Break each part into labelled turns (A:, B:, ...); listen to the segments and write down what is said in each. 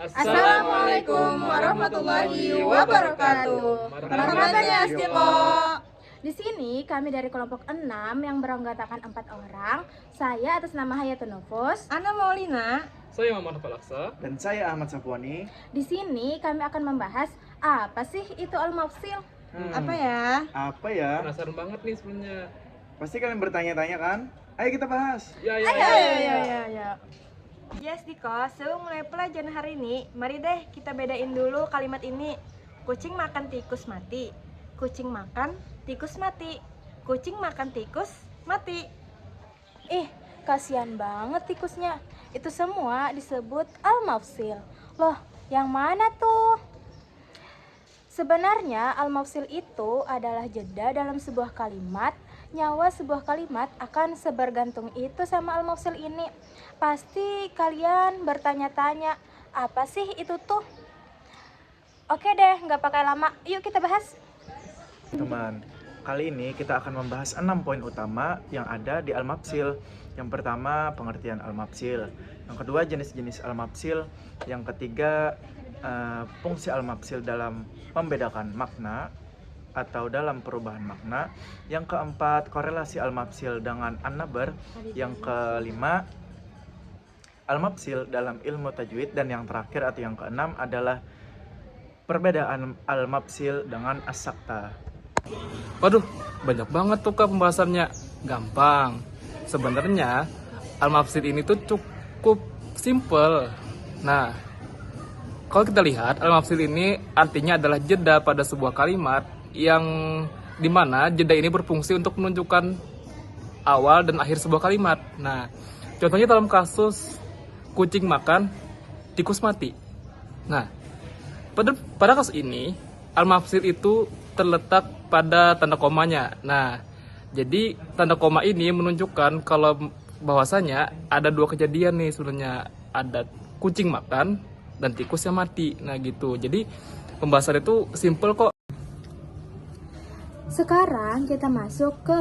A: Assalamualaikum warahmatullahi wabarakatuh. Marhaban ya Istiqo.
B: Di sini kami dari kelompok 6 yang beranggotakan 4 orang. Saya atas nama Hayatun Nufus,
A: Ana Maulina.
C: Saya Muhammad Falaksa.
D: Dan saya Ahmad Safwani.
B: Di sini kami akan membahas apa sih itu al-mafsil?
A: Apa ya?
D: Apa ya?
C: Penasaran banget nih sebenarnya.
D: Pasti kalian bertanya-tanya kan? Ayo kita bahas.
C: Ya.
A: Ya. Yes, Diko, sebelum mulai pelajaran hari ini, mari deh kita bedain dulu kalimat ini. Kucing makan tikus mati. Kucing makan tikus mati. Kucing makan tikus mati.
B: Kasihan banget tikusnya. Itu semua disebut al-mafsil. Loh, yang mana tuh? Sebenarnya al-mafsil itu adalah jeda dalam sebuah kalimat. Nyawa sebuah kalimat akan sebergantung itu sama al-mafsil ini. Pasti kalian bertanya-tanya, apa sih itu tuh? Oke deh, nggak pakai lama. Yuk kita bahas.
D: Teman, kali ini kita akan membahas 6 poin utama yang ada di al-mafsil. Yang pertama, pengertian al-mafsil. Yang kedua, jenis-jenis al-mafsil. Yang ketiga, fungsi al-mafsil dalam membedakan makna atau dalam perubahan makna. Yang keempat, korelasi al-mafsil dengan an-nabar. Yang kelima, al-mafsil dalam ilmu tajwid. Dan yang terakhir atau yang keenam adalah perbedaan al-mafsil dengan as-sakta.
C: Waduh, banyak banget tuh Kak pembahasannya. Gampang. Sebenarnya al-mafsil ini tuh cukup simple. Nah, kalau kita lihat al-mafsil ini artinya adalah jeda pada sebuah kalimat yang dimana jeda ini berfungsi untuk menunjukkan awal dan akhir sebuah kalimat. Nah, contohnya dalam kasus kucing makan, tikus mati. Nah, pada kasus ini al-mafsil itu terletak pada tanda komanya. Nah, jadi tanda koma ini menunjukkan kalau bahwasanya ada dua kejadian nih sebenarnya, ada kucing makan dan tikus yang mati. Nah gitu. Jadi pembahasan itu simple kok.
B: Sekarang kita masuk ke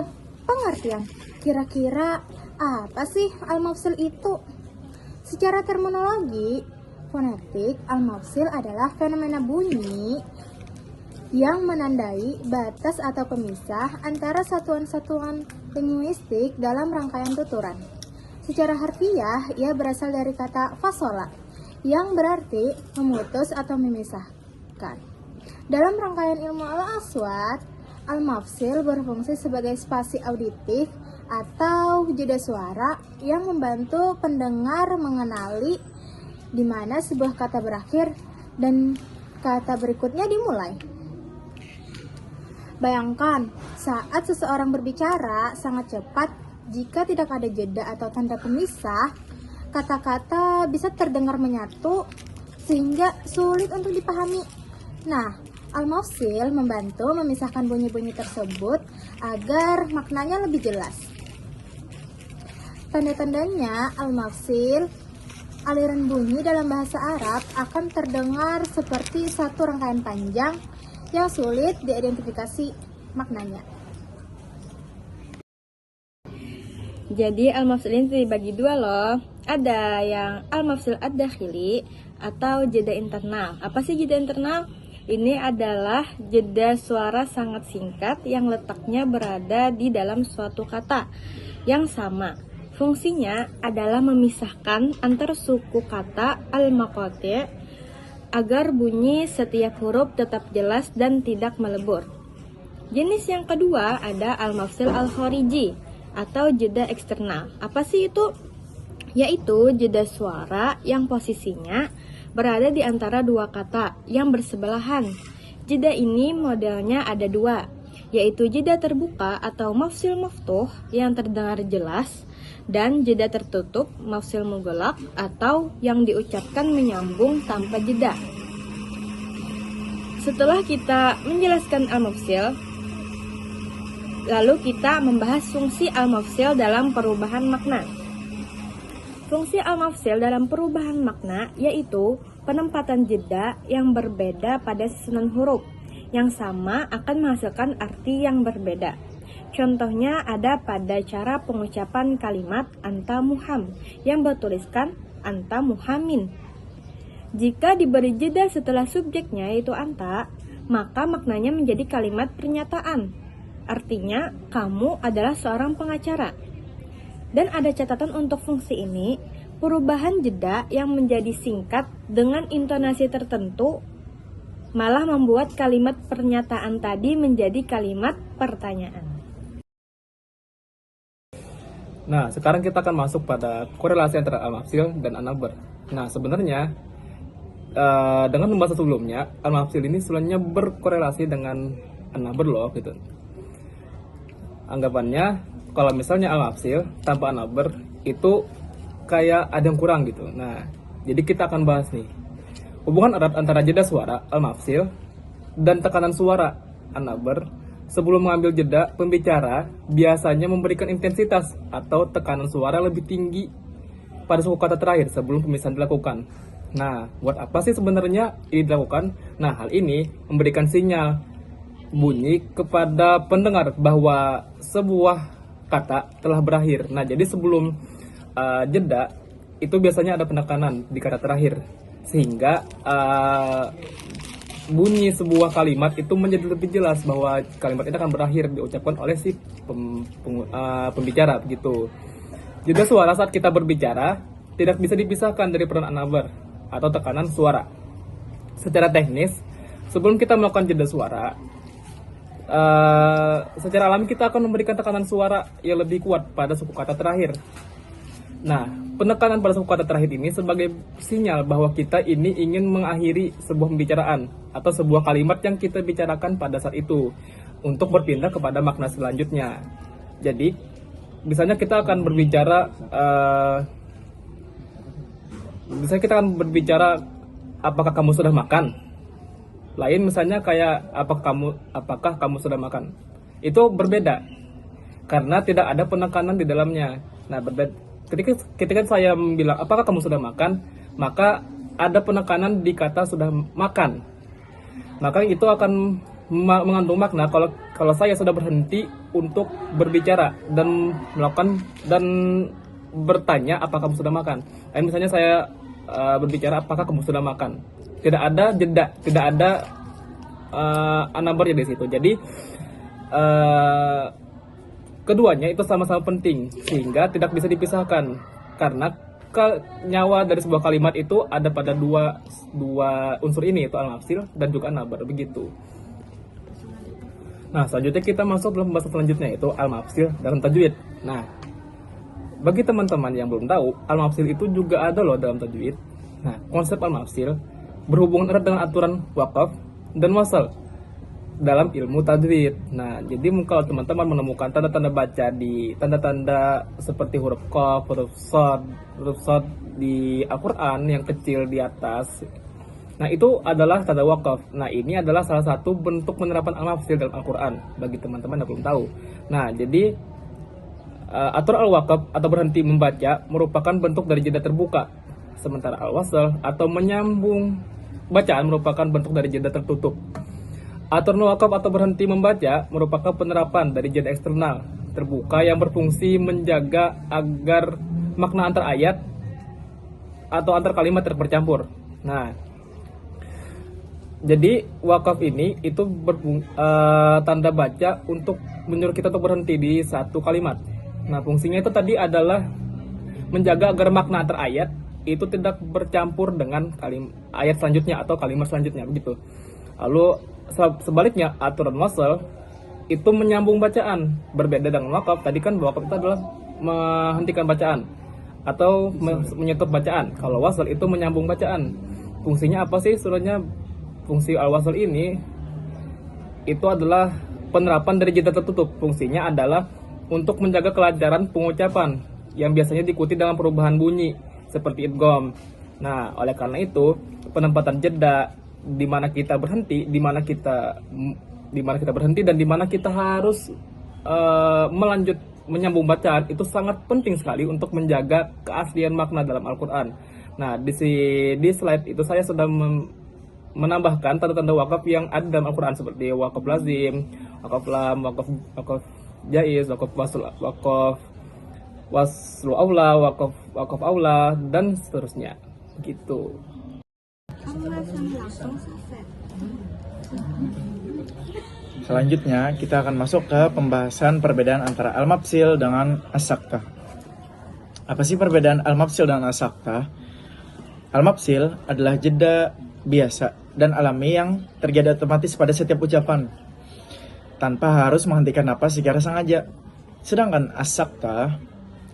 B: pengertian. Kira-kira apa sih al-mafsil itu? Secara terminologi fonetik, al-mafsil adalah fenomena bunyi yang menandai batas atau pemisah antara satuan-satuan linguistik dalam rangkaian tuturan. Secara harfiah, ia berasal dari kata fasola, yang berarti memutus atau memisahkan. Dalam rangkaian ilmu al-aswat, al-mafsil berfungsi sebagai spasi auditif atau jeda suara yang membantu pendengar mengenali di mana sebuah kata berakhir dan kata berikutnya dimulai. Bayangkan, saat seseorang berbicara sangat cepat, jika tidak ada jeda atau tanda pemisah, kata-kata bisa terdengar menyatu sehingga sulit untuk dipahami. Nah, al-mafsil membantu memisahkan bunyi-bunyi tersebut agar maknanya lebih jelas. Tanda-tandanya al-mafsil, aliran bunyi dalam bahasa Arab akan terdengar seperti satu rangkaian panjang yang sulit diidentifikasi maknanya.
A: Jadi al-mafsil ini dibagi dua loh. Ada yang al-mafsil ad-dakhili atau jeda internal. Apa sih jeda internal? Ini adalah jeda suara sangat singkat yang letaknya berada di dalam suatu kata yang sama. Fungsinya adalah memisahkan antar suku kata al-maqati' agar bunyi setiap huruf tetap jelas dan tidak melebur. Jenis yang kedua ada al-mafsil al-khariji atau jeda eksternal. Apa sih itu? Yaitu jeda suara yang posisinya berada di antara dua kata yang bersebelahan. Jeda ini modelnya ada dua, yaitu jeda terbuka atau mafsil maftuh yang terdengar jelas, dan jeda tertutup mafsil mughlaq atau yang diucapkan menyambung tanpa jeda. Setelah kita menjelaskan al-mafsil, lalu kita membahas fungsi al-mafsil dalam perubahan makna. Fungsi al-mafsil dalam perubahan makna yaitu penempatan jeda yang berbeda pada susunan huruf yang sama akan menghasilkan arti yang berbeda. Contohnya ada pada cara pengucapan kalimat anta muham yang bertuliskan anta muhamin. Jika diberi jeda setelah subjeknya yaitu anta, maka maknanya menjadi kalimat pernyataan. Artinya, kamu adalah seorang pengacara. Dan ada catatan untuk fungsi ini, perubahan jeda yang menjadi singkat dengan intonasi tertentu malah membuat kalimat pernyataan tadi menjadi kalimat pertanyaan.
C: Nah, sekarang kita akan masuk pada korelasi antara al-mafsil dan an-nabar. Nah, sebenarnya dengan pembahasan sebelumnya, al-mafsil ini sebenarnya berkorelasi dengan an-nabar loh, gitu. Anggapannya, kalau misalnya al-mafsil tanpa an-nabar itu kayak ada yang kurang gitu. Nah, jadi kita akan bahas nih hubungan erat antara jeda suara al-mafsil dan tekanan suara an-nabar. Sebelum mengambil jeda, pembicara biasanya memberikan intensitas atau tekanan suara lebih tinggi pada suku kata terakhir sebelum pemisahan dilakukan. Nah, buat apa sih sebenarnya ini dilakukan? Nah, hal ini memberikan sinyal bunyi kepada pendengar bahwa sebuah kata telah berakhir. Nah, jadi sebelum jeda, itu biasanya ada penekanan di kata terakhir. Sehingga bunyi sebuah kalimat itu menjadi lebih jelas bahwa kalimat ini akan berakhir diucapkan oleh si pembicara begitu. Jeda suara saat kita berbicara tidak bisa dipisahkan dari peran an-nabar atau tekanan suara. Secara teknis, sebelum kita melakukan jeda suara, secara alami kita akan memberikan tekanan suara yang lebih kuat pada suku kata terakhir. Nah, penekanan pada suku kata terakhir ini sebagai sinyal bahwa kita ini ingin mengakhiri sebuah pembicaraan atau sebuah kalimat yang kita bicarakan pada saat itu untuk berpindah kepada makna selanjutnya. Jadi, misalnya kita akan berbicara, apakah kamu sudah makan? Lain misalnya kayak apakah kamu sudah makan? Itu berbeda karena tidak ada penekanan di dalamnya. Nah, ketika saya bilang apakah kamu sudah makan, maka ada penekanan di kata sudah makan. Maka itu akan mengandung makna kalau saya sudah berhenti untuk berbicara dan bertanya apakah kamu sudah makan. Misalnya saya berbicara apakah kamu sudah makan. Tidak ada jeda, tidak ada an-nabarnya di situ. Jadi keduanya itu sama-sama penting sehingga tidak bisa dipisahkan karena nyawa dari sebuah kalimat itu ada pada dua unsur ini, yaitu al-mafsil dan juga an-nabar begitu. Nah, selanjutnya kita masuk dalam pembahasan selanjutnya, yaitu al-mafsil dalam tajwid. Nah, bagi teman-teman yang belum tahu, al-mafsil itu juga ada loh dalam tajwid. Nah, konsep al-mafsil berhubungan erat dengan aturan waqaf dan wasal dalam ilmu tajwid. Nah, jadi kalau teman-teman menemukan tanda-tanda baca di tanda-tanda seperti huruf qaf, huruf shad di Al-Qur'an yang kecil di atas. Nah, itu adalah tanda waqaf. Nah, ini adalah salah satu bentuk penerapan al-mafsil dalam Al-Qur'an bagi teman-teman yang belum tahu. Nah, jadi atur al-waqaf atau berhenti membaca merupakan bentuk dari jeda terbuka. Sementara al-wasal atau menyambung bacaan merupakan bentuk dari jeda tertutup. Aturan wakaf atau berhenti membaca merupakan penerapan dari jeda eksternal terbuka yang berfungsi menjaga agar makna antar ayat atau antar kalimat tercampur. Nah, jadi wakaf ini itu tanda baca untuk menyuruh kita untuk berhenti di satu kalimat. Nah, fungsinya itu tadi adalah menjaga agar makna antar ayat itu tidak bercampur dengan ayat selanjutnya atau kalimat selanjutnya begitu. Lalu sebaliknya, aturan wasal itu menyambung bacaan. Berbeda dengan wakaf, tadi kan wakaf itu adalah menghentikan bacaan atau menyetop bacaan. Kalau wasal itu menyambung bacaan. Fungsinya apa sih? Sebenarnya fungsi al-wasal ini itu adalah penerapan dari jeda tertutup. Fungsinya adalah untuk menjaga kelancaran pengucapan yang biasanya diikuti dengan perubahan bunyi seperti idgham. Nah, oleh karena itu penempatan jeda di mana kita berhenti, di mana kita berhenti dan di mana kita harus menyambung bacaan itu sangat penting sekali untuk menjaga keaslian makna dalam Al-Qur'an. Nah, di slide itu saya sudah menambahkan tanda-tanda wakaf yang ada dalam Al-Qur'an seperti wakaf lazim, wakaf lam, wakaf jaiz, wakaf waslu aula, wakaf aula dan seterusnya. Begitu.
D: Selanjutnya, kita akan masuk ke pembahasan perbedaan antara al-mafsil dengan as-saktah. Apa sih perbedaan al-mafsil dan as-saktah? Al-mafsil adalah jeda biasa dan alami yang terjadi otomatis pada setiap ucapan, tanpa harus menghentikan napas secara sengaja. Sedangkan as-saktah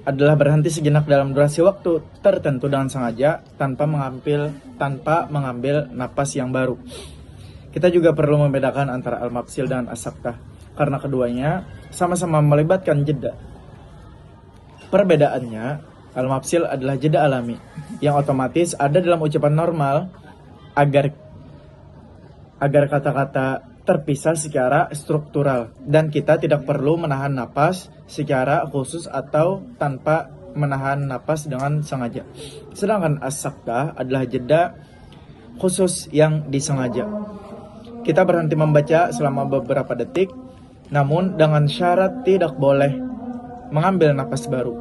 D: adalah berhenti sejenak dalam durasi waktu tertentu dengan sengaja tanpa mengambil napas yang baru. Kita juga perlu membedakan antara al-mafsil dan as-saktah karena keduanya sama-sama melibatkan jeda. Perbedaannya, al-mafsil adalah jeda alami yang otomatis ada dalam ucapan normal agar kata-kata terpisah secara struktural dan kita tidak perlu menahan napas secara khusus atau tanpa menahan napas dengan sengaja. Sedangkan as-saktah adalah jeda khusus yang disengaja. Kita berhenti membaca selama beberapa detik, namun dengan syarat tidak boleh mengambil napas baru.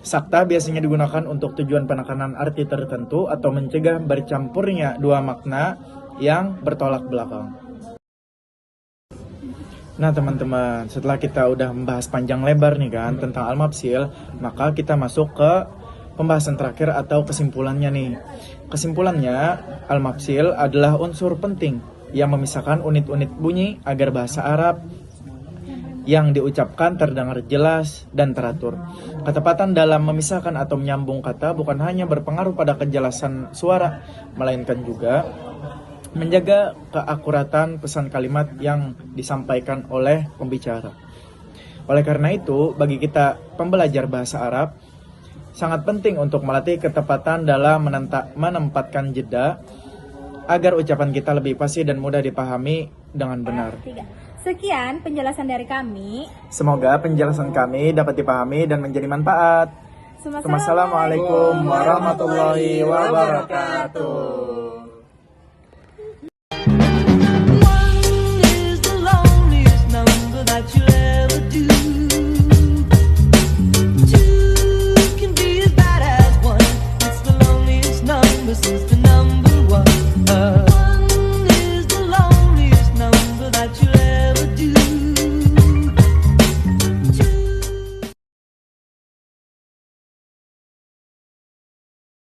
D: Saktah biasanya digunakan untuk tujuan penekanan arti tertentu atau mencegah bercampurnya dua makna yang bertolak belakang. Nah teman-teman, setelah kita udah membahas panjang lebar nih kan tentang al-mafsil, maka kita masuk ke pembahasan terakhir atau kesimpulannya nih. Kesimpulannya, al-mafsil adalah unsur penting yang memisahkan unit-unit bunyi agar bahasa Arab yang diucapkan terdengar jelas dan teratur. Ketepatan dalam memisahkan atau menyambung kata bukan hanya berpengaruh pada kejelasan suara, melainkan juga menjaga keakuratan pesan kalimat yang disampaikan oleh pembicara. Oleh karena itu, bagi kita pembelajar bahasa Arab, sangat penting untuk melatih ketepatan dalam menempatkan jeda agar ucapan kita lebih fasih dan mudah dipahami dengan benar.
B: Sekian penjelasan dari kami.
D: Semoga penjelasan kami dapat dipahami dan menjadi manfaat. Wassalamualaikum warahmatullahi wabarakatuh.
E: One is the loneliest number that you'll ever do. Two can be as bad as one. It's the loneliest number since the number one.